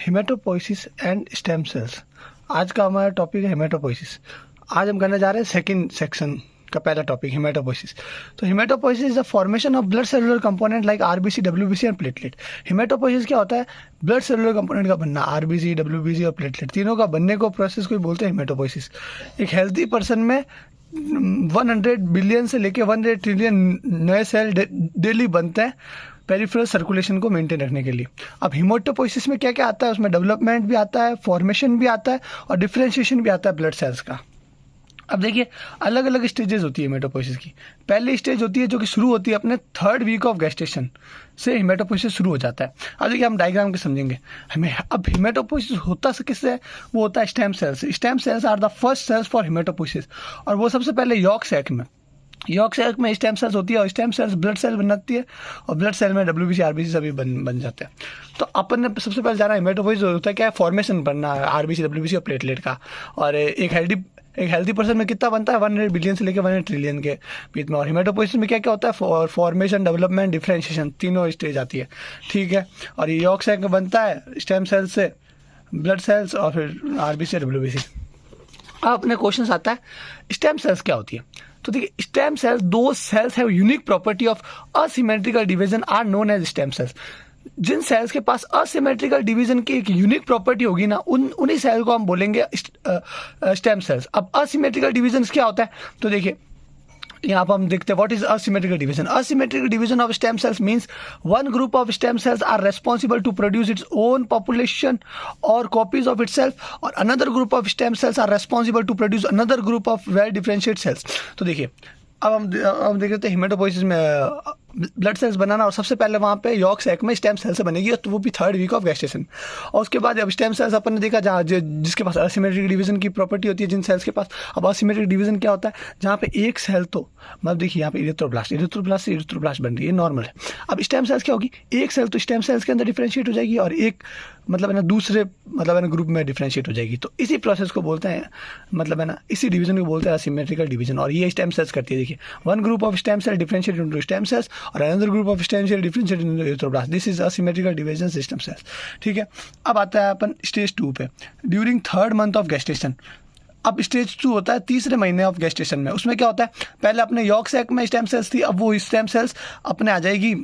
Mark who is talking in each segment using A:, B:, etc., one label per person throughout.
A: हेमेटोपोइसिस and stem cells. आज का हमारा टॉपिक है हेमेटोपोइसिस। आज हम करने जा रहे हैं सेकंड सेक्शन का पहला टॉपिक हेमेटोपोइसिस। तो haematopoiesis is the formation of blood cellular component like RBC, WBC and platelet. Haematopoiesis क्या होता है? ब्लड सेलुलर कंपोनेंट का बनना, आरबीसी, डब्ल्यूबीसी और प्लेटलेट तीनों का बनने को प्रोसेस को बोलते हैं हेमेटोपोइसिस। एक हेल्थी पर्सन में 100 बिलियन से लेके 100 ट्रिलियन नए सेल डेली बनते हैं पेरिफेरल सर्कुलेशन को मेंटेन रखने के लिए। अब हेमेटोपोइसिस में क्या क्या आता है? उसमें डेवलपमेंट भी आता है, फॉर्मेशन भी आता है और डिफरेंशिएशन भी आता है ब्लड सेल्स का। अब देखिए, अलग अलग स्टेजेस होती है हेमेटोपोइसिस की। पहली स्टेज होती है जो कि शुरू होती है अपने 3rd वीक ऑफ गेस्टेशन से हेमेटोपोइसिस शुरू हो जाता है। अब देखिए, हम डायग्राम के समझेंगे। हमें अब हेमेटोपोइसिस होता से किससे है? वो होता है stem cells. Stem cells are the first cells for haematopoiesis, और वो सबसे पहले यॉर्क सैक में स्टेम सेल्स होती है, और स्टेम सेल्स ब्लड सेल बनाती है, और ब्लड सेल में डब्ल्यूबीसी, आरबीसी सभी बन जाते हैं। तो अपन ने सबसे पहले जाना हेमेटोपोइसिस होता है क्या है? फॉर्मेशन बनना है आरबीसी, डब्ल्यूबीसी और प्लेटलेट का। और एक हेल्दी पर्सन में कितना बनता है? 100 बिलियन से लेकर 100 ट्रिलियन के बीच में। और हेमेटोपोइसिस में क्या क्या होता है? फॉर्मेशन, डेवलपमेंट, डिफरेंशिएशन तीनों स्टेज आती है, ठीक है। और ये यॉर्क सैक में बनता है स्टेम सेल्स से ब्लड सेल्स और फिर आरबीसी, डब्ल्यूबीसी। अब अपने क्वेश्चन आता है स्टेम सेल्स क्या होती है। तो देखिए, stem cells, those cells have unique property of asymmetrical division are known as stem cells. जिन सेल्स के पास असिमेट्रिकल डिवीजन की एक यूनिक प्रॉपर्टी होगी ना, उन्हीं सेल को हम बोलेंगे स्टेम सेल्स। अब असिमेट्रिकल डिवीजन क्या होता है? तो देखिए, यहाँ पर हम देखते हैं what is asymmetrical division. Asymmetrical division of stem cells means one group of stem cells are responsible to produce its own population or copies of itself, और another group of stem cells are responsible to produce another group of well differentiated cells. तो देखिए, अब हम देख रहे थे हेमेटोपोइसिस में blood cells बनाना, और सबसे पहले वहाँ पे यॉर्क सैक में स्टेम सेल से बनेगी, तो वो भी 3rd वीक ऑफ गेस्टेशन। और उसके बाद अब स्टेम सेल्स अपन ने देखा जहाँ जिसके पास असिमेट्रिक डिवीजन की प्रॉपर्टी होती है जिन सेल्स के पास। अब असिमेट्रिक डिवीजन क्या होता है? जहाँ पे एक सेल, तो मतलब देखिए यहाँ पे इरिथ्रोब्लास्ट से इरिथ्रोब्लास्ट बन रही है, नॉर्मल है। अब स्टेम सेल्स क्या होगी? एक सेल तो स्टेम सेल्स के अंदर डिफरेंशिएट हो जाएगी, और एक मतलब है ना दूसरे मतलब है ना ग्रुप में डिफरेंशिएट हो जाएगी। तो इसी प्रोसेस को बोलते हैं, मतलब है ना इसी डिवीजन को बोलते हैं असिमेट्रिकल डिवीजन। और ये स्टेम सेल्स करती है। देखिए, one group of stem cell differentiate into stem cells और another group of stem cell differentiate into erythroblast. This is asymmetrical division system cells, ठीक है। अब आता है अपन स्टेज 2 पे, during 3rd month of gestation. अब स्टेज 2 होता है 3रे महीने ऑफ गेस्टेशन में। उसमें क्या होता है? पहले अपने यॉर्क सैक में स्टेम सेल्स थी, अब वो स्टेम सेल्स अपने आ जाएगी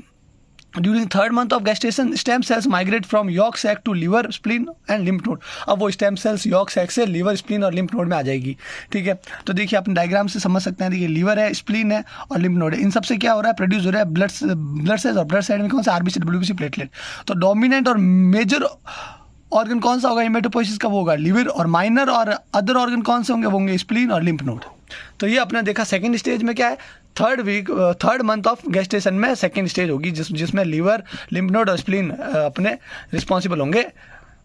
A: during 3rd month of gestation. Stem cells migrate from yolk sac to liver, spleen and lymph node. अब वो स्टेम सेल्स यॉर्क सैक से लिवर, स्प्लीन और लिम्फ नोड में आ जाएगी, ठीक है। तो देखिए, अपने डायग्राम से समझ सकते हैं। देखिए, लिवर है, स्प्लीन है और लिम्फ नोड है। इन सबसे क्या हो रहा है? प्रोड्यूस हो रहा है ब्लड सेल्स, और ब्लड सेल में कौन सा? RBC, WBC, platelet. तो डोमिनेंट और मेजर ऑर्गन कौन सा होगा हेमेटोपोइसिस का? वो होगा लिवर। और माइनर और अदर ऑर्गन कौन से होंगे? वो होंगे स्प्लीन और लिम्फ नोड। तो ये अपने देखा सेकंड स्टेज में क्या है? 3rd मंथ ऑफ गेस्टेशन में सेकंड स्टेज होगी जिसमें लिवर, लिम्फ नोड और स्प्लीन अपने रिस्पॉन्सिबल होंगे,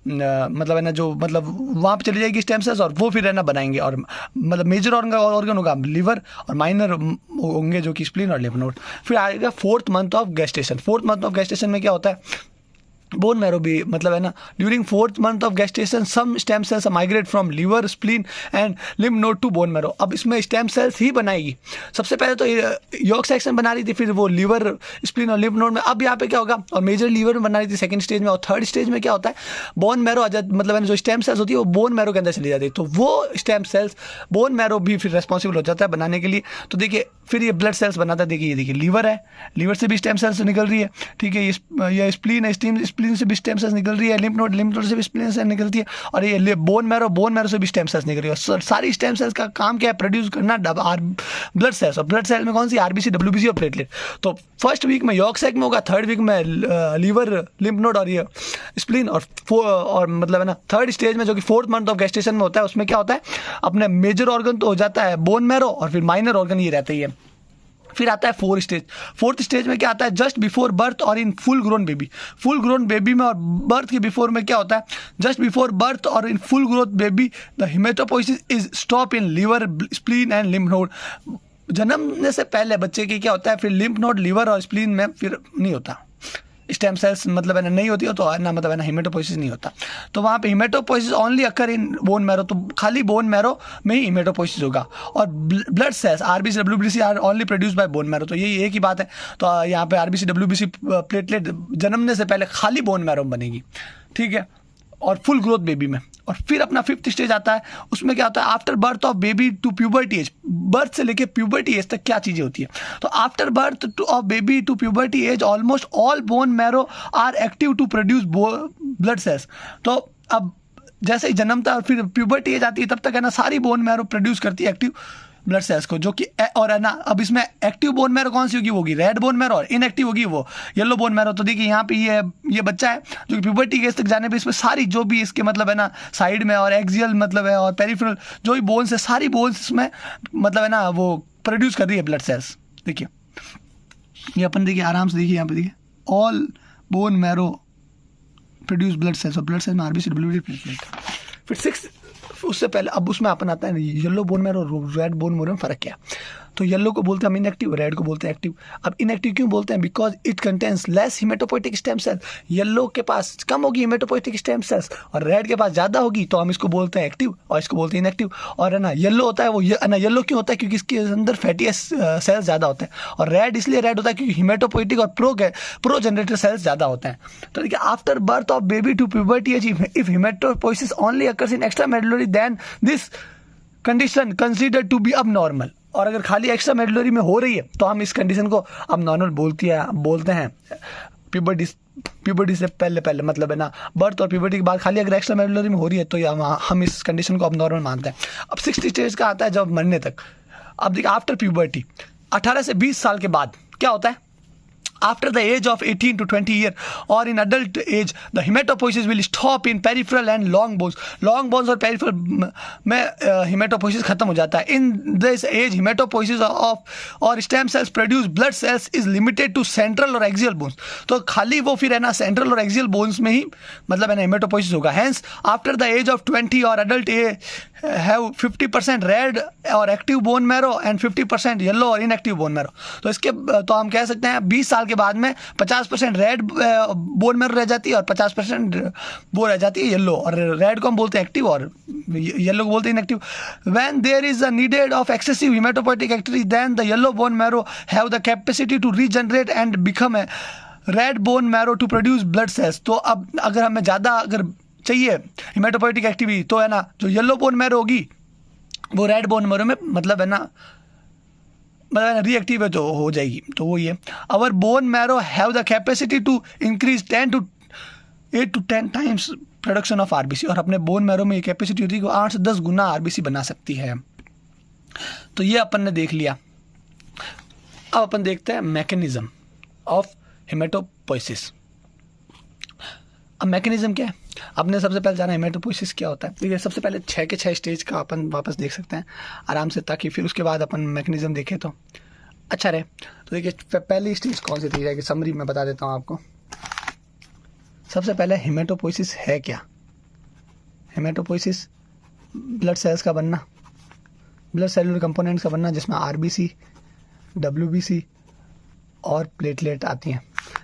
A: मतलब है ना जो मतलब वहाँ पे चली जाएगी स्टेम सेल्स, और वो फिर है ना बनाएंगे। और मतलब मेजर ऑर्गन होगा लिवर, और माइनर होंगे जो कि स्प्लीन और लिम्फ नोड। फिर आएगा 4th month of gestation. 4th month of gestation में क्या होता है? बोन मैरो भी, मतलब है ना during 4th month of gestation some stem cells migrate from liver, spleen and lymph node to bone marrow. अब इसमें स्टेम सेल्स ही बनाएगी। सबसे पहले तो यॉर्क सेक्शन बना रही थी, फिर वो लिवर, स्प्लीन और लिम्फ नोड में। अब यहाँ पे क्या होगा? और मेजर लिवर में बना रही थी सेकंड स्टेज में। और 3rd स्टेज में क्या होता है? बोन मैरो मतलब है ना जो स्टेम सेल्स होती है वो बोन मैरो के अंदर चली जाती है, तो वो स्टेम सेल्स बोन मैरो भी फिर रेस्पॉन्सिबल हो जाता है बनाने के लिए। तो देखिए, फिर ये ब्लड सेल्स बनाता है। देखिए, ये देखिए लिवर है, लिवर से भी स्टेम सेल्स निकल रही है, ठीक है। ये स्प्लीन है, स्प्लीन से भी स्टेम सेल्स निकल रही है। लिम्फ नोड से भी स्प्लीन से निकलती है। और ये बोन मैरो से भी स्टेम सेल्स निकल रही है। सारी स्टेम सेल्स का काम क्या है? प्रोड्यूस करना ब्लड सेल्स। और ब्लड सेल में कौन सी? आरबीसी, डब्ल्यूबीसी और प्लेटलेट। तो फर्स्ट वीक में यॉर्क सैक में होगा, 3rd वीक में लिवर, लिम्फ नोड और ये स्प्लीन, और मतलब है ना 3rd स्टेज में जो कि 4th मंथ ऑफ गेस्टेशन में होता है, उसमें क्या होता है? अपने मेजर ऑर्गन तो हो जाता है बोन मैरो, और फिर माइनर ऑर्गन ये रहता ही है। फिर आता है 4th स्टेज में क्या आता है? जस्ट बिफोर बर्थ और in full grown baby. Full grown baby में और बर्थ के बिफोर में क्या होता है? जस्ट बिफोर बर्थ और in full growth baby the haematopoiesis is stop in liver, spleen and lymph node. जन्मने से पहले बच्चे की क्या होता है? फिर लिम्फ नोड, लिवर और स्प्लीन में फिर नहीं होता स्टेम सेल्स, मतलब है ना नहीं होती हो तो है ना, मतलब है ना हेमेटोपोइसिस नहीं होता। तो वहाँ पे haematopoiesis only occur in bone marrow. तो खाली बोन मैरो में ही हेमेटोपोइसिस होगा। और blood cells RBC, WBC are only produce by bone marrow. तो यही एक ही बात है। तो यहाँ पे आरबीसी, डब्ल्यूबीसी, प्लेटलेट जन्मने से पहले खाली बोन मैरो बनेगी, ठीक है। और फुल ग्रोथ बेबी में। और फिर अपना 5th स्टेज आता है, उसमें क्या होता है, after birth of baby to puberty age, birth से लेके प्यूबर्टी एज तक क्या चीज़ें होती है। तो after birth of baby to puberty age almost all bone marrow are active to produce blood cells. तो अब जैसे ही जन्मता है और फिर प्यूबर्टी एज आती है, तब तक है ना सारी बोन मैरो प्रोड्यूस करती है एक्टिव ब्लड सेल्स को, जो कि और है ना, अब इसमें एक्टिव बोन मैरो कौन सी होगी, वो होगी रेड बोन मैरो, और इनएक्टिव होगी वो येलो बोन मैरो। तो देखिए यहाँ पे ये बच्चा है जो कि प्यूबर्टी केस तक जाने पे इसमें सारी जो भी इसके मतलब है ना साइड में और एक्सियल मतलब है और पेरिफेरल जो भी बोन्स है, सारी बोन्स इसमें मतलब है ना वो प्रोड्यूस कर रही है ब्लड सेल्स। देखिए ये अपन देखिए आराम से देखिए यहाँ पे देखिए all bone marrow produce blood sales, और ब्लड सेल्स में आरबीसी डब्ल्यूबीसी प्लेटलेट। फिर 6 उससे पहले अब उसमें अपन आता है येलो बोन मैरो और रेड बोन मैरो में फ़र्क क्या है। तो येलो को बोलते हैं हम इनएक्टिव, रेड को बोलते हैं एक्टिव। अब इनएक्टिव क्यों बोलते हैं, because it contains less hematopoietic stem cell. Yellow के पास कम होगी हिमेटोपोइटिक स्टेम सेल्स और रेड के पास ज़्यादा होगी, तो हम इसको बोलते हैं एक्टिव और इसको बोलते हैं इनएक्टिव। और है ना येलो होता है वो है ना, येलो क्यों होता है, क्योंकि इसके अंदर फैटी सेल्स ज़्यादा होते हैं। और रेड इसलिए रेड होता है क्योंकि हिमेटोपोइटिक और प्रो जनरेटर सेल्स ज़्यादा होते हैं। तो देखिए after birth of baby to puberty age if hematopoiesis only occurs in extra medullary then this condition considered to be अब नॉर्मल। और अगर खाली एक्स्ट्रा मेडुलरी में हो रही है तो हम इस कंडीशन को अब नॉर्मल बोलते हैं। प्यूबर्टी से पहले मतलब है ना बर्थ और प्यूबर्टी के बाद खाली अगर एक्स्ट्रा मेडुलरी में हो रही है तो हम इस कंडीशन को अब नॉर्मल मानते हैं। अब 60 स्टेज का आता है जब मरने तक। अब देखिए आफ्टर प्यूबर्टी 18 से 20 साल के बाद क्या होता है, after the age of 18 to 20 year or in adult age the hematopoiesis will stop in peripheral and long bones और peripheral में hematopoiesis खत्म हो जाता है। In this age hematopoiesis of or stem cells produce blood cells is limited to central और axial bones। तो खाली वो फिर है ना central और axial bones में ही मतलब है ना hematopoiesis होगा। Hence after the age of 20 or adult age have 50% red और active bone marrow and 50% yellow और इनएक्टिव बोन मैरो। तो इसके तो हम कह सकते हैं 20 साल के बाद में 50% रेड बोन मैरो रह जाती है और 50% वो रह जाती है येलो। और रेड को हम बोलते हैं एक्टिव और येलो को बोलते हैं inactive. When there is a needed of excessive hematopoietic activity then the yellow bone marrow have the capacity to regenerate and become a red bone marrow to produce blood cells. तो अब अगर हमें ज़्यादा अगर चाहिए हिमेटोपोइटिक एक्टिविटी तो है ना जो येलो बोन मैरो होगी वो रेड बोन मैरो में मतलब है ना रिएक्टिव है तो हो जाएगी। तो वो ये our bone marrow have the capacity to increase 8 to 10 times production of RBC. और अपने बोन मैरो में ये कैपेसिटी होती है कि 8 से 10 गुना आरबीसी बना सकती है। तो ये अपन ने देख लिया। अब अपन देखते हैं मैकेनिज्म ऑफ हिमेटोपोइसिस। अब मैकेनिज्म क्या है, आपने सबसे पहले जाना हिमेटोपोइसिस क्या होता है। देखिए सबसे पहले 6 के 6 स्टेज का अपन वापस देख सकते हैं आराम से, ताकि फिर उसके बाद अपन मैकेनिज्म देखें तो अच्छा रहे। तो देखिए पहली स्टेज कौन सी थी, समरी में बता देता हूँ आपको। सबसे पहले हिमेटोपोइसिस है क्या। हिमेटोपोइसिस ब्लड सेल्स का बनना, ब्लड सेलुलर कंपोनेंट्स का बनना जिसमें आरबीसी, डब्ल्यूबीसी और प्लेटलेट आती हैं।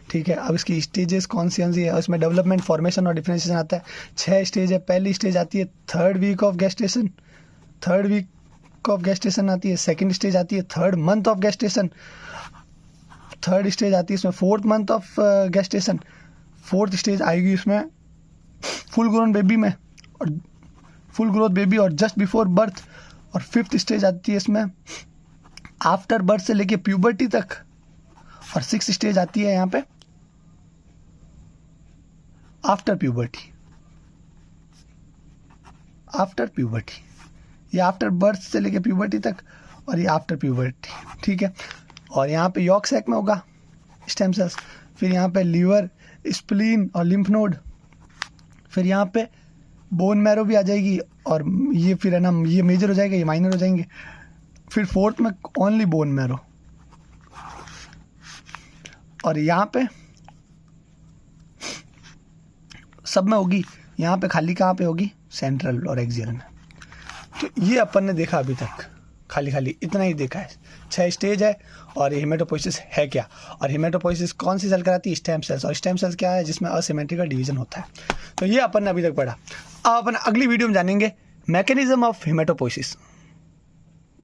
A: ठीक है, अब इसकी स्टेजेस कौन सी है, इसमें डेवलपमेंट, फॉर्मेशन और डिफरेंशिएशन आता है। 6 स्टेज है। पहली स्टेज आती है 3rd week of gestation, 3rd week of gestation आती है। 2nd स्टेज आती है 3rd month of gestation, 3rd stage आती है इसमें 4th month of gestation, 4th stage आएगी इसमें फुल ग्रोन बेबी में और फुल ग्रोथ बेबी और जस्ट बिफोर बर्थ। और 5th स्टेज आती है इसमें आफ्टर बर्थ से लेके प्यूबर्टी तक। और 6th स्टेज आती है यहाँ पे आफ्टर प्यूबर्टी। आफ्टर प्यूबर्टी ये आफ्टर बर्थ से लेके प्यूबर्टी तक और ये आफ्टर प्यूबर्टी। ठीक है, और यहाँ पे यॉर्क सैक में होगा स्टेम सेल्स, फिर यहाँ पे लीवर, स्प्लीन और लिम्फ नोड, फिर यहाँ पे बोन मैरो भी आ जाएगी और ये फिर है ना ये मेजर हो जाएगा, ये माइनर हो जाएंगे। फिर 4th में ओनली बोन मैरो। और यहाँ पे सब में होगी, यहाँ पे खाली कहाँ पे होगी, सेंट्रल और एक्सियल में। तो ये अपन ने देखा अभी तक, खाली इतना ही देखा है। 6 स्टेज है और हिमेटोपोइसिस है क्या, और हिमेटोपोइसिस कौन सी सेल कराती है, स्टेम सेल्स। और स्टेम सेल्स क्या है, जिसमें असिमेट्रिकल डिवीजन होता है। तो ये अपन ने अभी तक पढ़ा। अब अपन अगली वीडियो में जानेंगे मैकेनिज्म ऑफ हिमेटोपोइसिस।